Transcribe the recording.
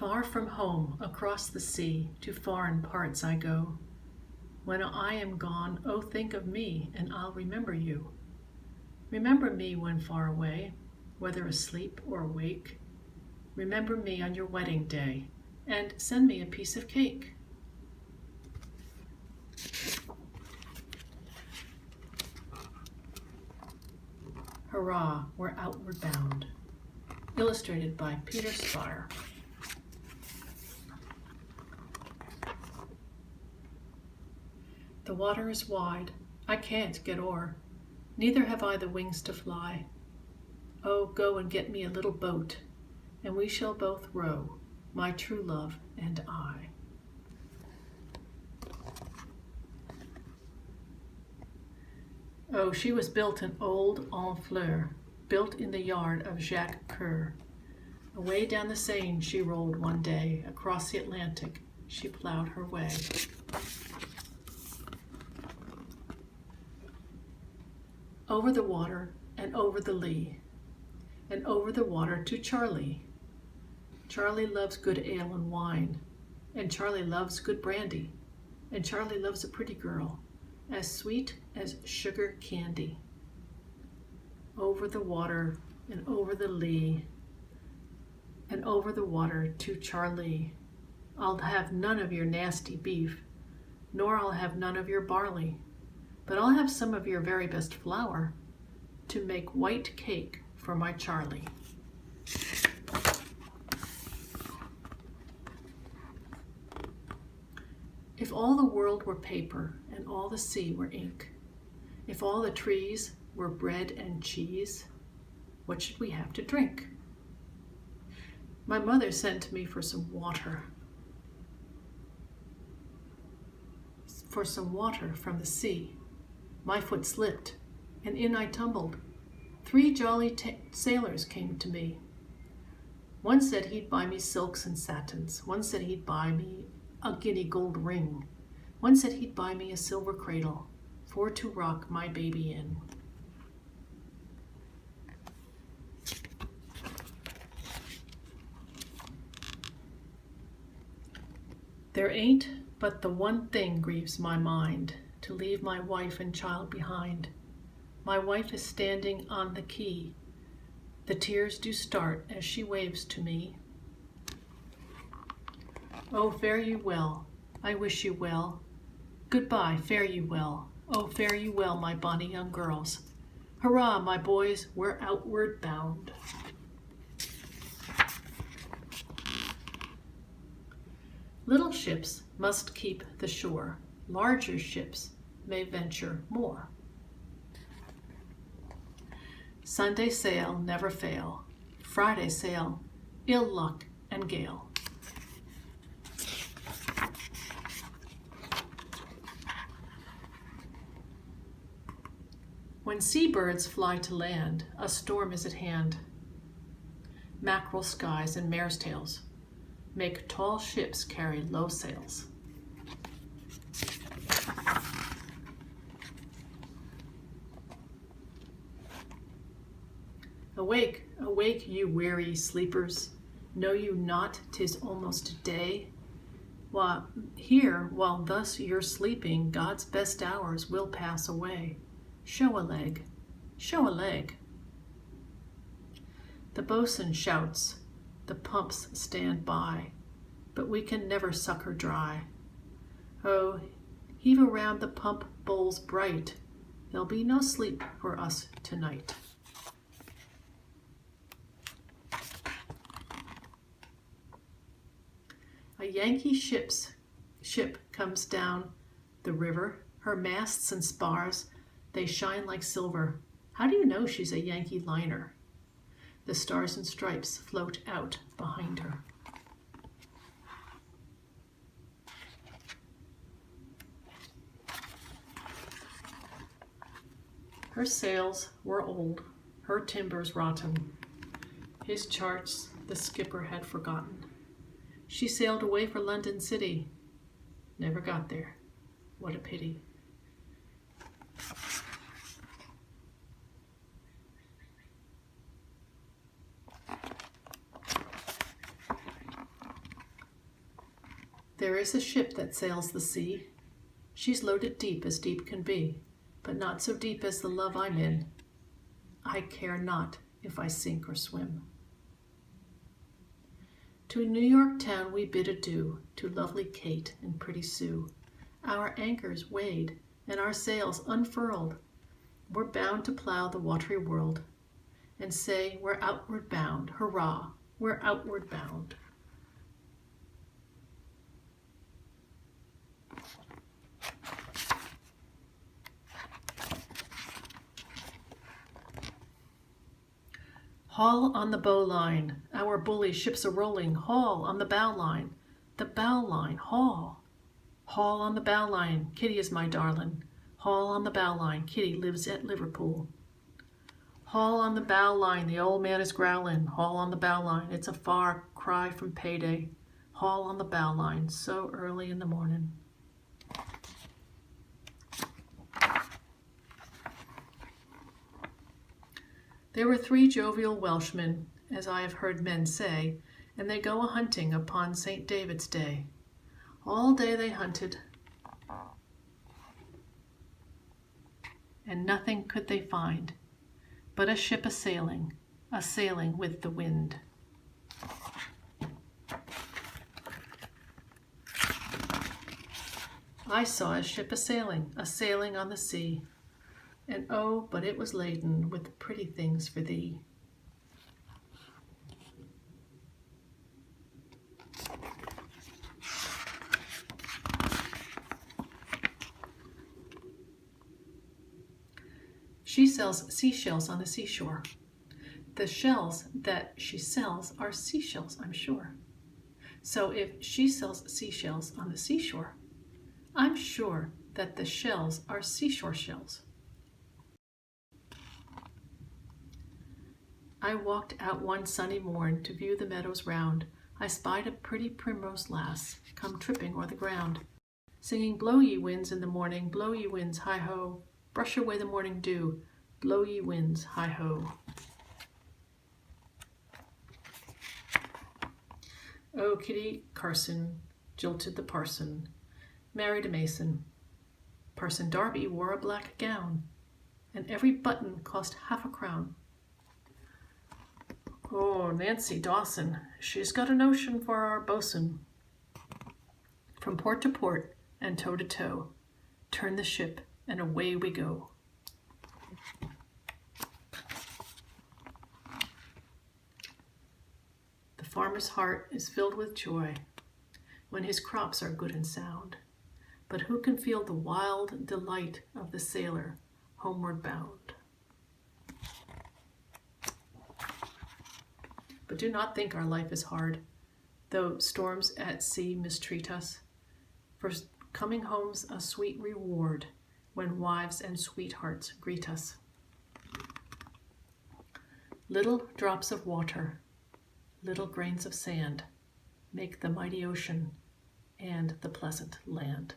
Far from home, across the sea, to foreign parts I go. When I am gone, oh, think of me, and I'll remember you. Remember me when far away, whether asleep or awake. Remember me on your wedding day, and send me a piece of cake. Hurrah, we're outward bound. Illustrated by Peter Spire. The water is wide, I can't get o'er, neither have I the wings to fly. Oh, go and get me a little boat, and we shall both row, my true love and I. Oh, she was built an old Honfleur, built in the yard of Jacques Coeur. Away down the Seine she rolled one day, across the Atlantic she plowed her way. Over the water and over the lea, and over the water to Charlie. Charlie loves good ale and wine, and Charlie loves good brandy, and Charlie loves a pretty girl, as sweet as sugar candy. Over the water and over the lea, and over the water to Charlie. I'll have none of your nasty beef, nor I'll have none of your barley, but I'll have some of your very best flour to make white cake for my Charlie. If all the world were paper and all the sea were ink, if all the trees were bread and cheese, what should we have to drink? My mother sent me for some water from the sea. My foot slipped, and in I tumbled. 3 jolly sailors came to me. One said he'd buy me silks and satins. One said he'd buy me a guinea gold ring. One said he'd buy me a silver cradle for to rock my baby in. There ain't but the one thing grieves my mind, to leave my wife and child behind. My wife is standing on the quay. The tears do start as she waves to me. Oh, fare you well, I wish you well. Goodbye, fare you well. Oh, fare you well, my bonny young girls. Hurrah, my boys, we're outward bound. Little ships must keep the shore. Larger ships may venture more. Sunday sail never fail. Friday sail, ill luck and gale. When seabirds fly to land, a storm is at hand. Mackerel skies and mare's tails make tall ships carry low sails. Awake, awake, you weary sleepers. Know you not 'tis almost day? While thus you're sleeping, God's best hours will pass away. Show a leg, show a leg. The boatswain shouts, the pumps stand by, but we can never suck her dry. Oh, heave around the pump bowls bright, there'll be no sleep for us tonight. A Yankee ship comes down the river, her masts and spars, they shine like silver. How do you know she's a Yankee liner? The stars and stripes float out behind her. Her sails were old, her timbers rotten. His charts the skipper had forgotten. She sailed away for London City. Never got there. What a pity. There is a ship that sails the sea. She's loaded deep as deep can be, but not so deep as the love I'm in. I care not if I sink or swim. To New York town we bid adieu, to lovely Kate and pretty Sue. Our anchors weighed and our sails unfurled. We're bound to plow the watery world and say we're outward bound. Hurrah, we're outward bound. Haul on the bowline, our bully ship's a-rolling. Haul on the bowline, the bowline, haul. Haul on the bowline, Kitty is my darling. Haul on the bowline, Kitty lives at Liverpool. Haul on the bowline, the old man is growling. Haul on the bowline, it's a far cry from payday. Haul on the bowline, so early in the morning. There were 3 jovial Welshmen, as I have heard men say, and they go a-hunting upon St. David's Day. All day they hunted, and nothing could they find but a ship a-sailing with the wind. I saw a ship a-sailing on the sea, and oh, but it was laden with pretty things for thee. She sells seashells on the seashore. The shells that she sells are seashells, I'm sure. So if she sells seashells on the seashore, I'm sure that the shells are seashore shells. I walked out one sunny morn to view the meadows round. I spied a pretty primrose lass come tripping o'er the ground, singing, blow ye winds in the morning, blow ye winds, hi-ho, brush away the morning dew, blow ye winds, hi-ho. Oh, Kitty Carson jilted the parson, married a mason. Parson Darby wore a black gown, and every button cost half a crown. Oh, Nancy Dawson, she's got a notion for our bosun. From port to port and toe to toe, turn the ship and away we go. The farmer's heart is filled with joy when his crops are good and sound, but who can feel the wild delight of the sailor homeward bound? But do not think our life is hard, though storms at sea mistreat us, for coming home's a sweet reward when wives and sweethearts greet us. Little drops of water, little grains of sand, make the mighty ocean and the pleasant land.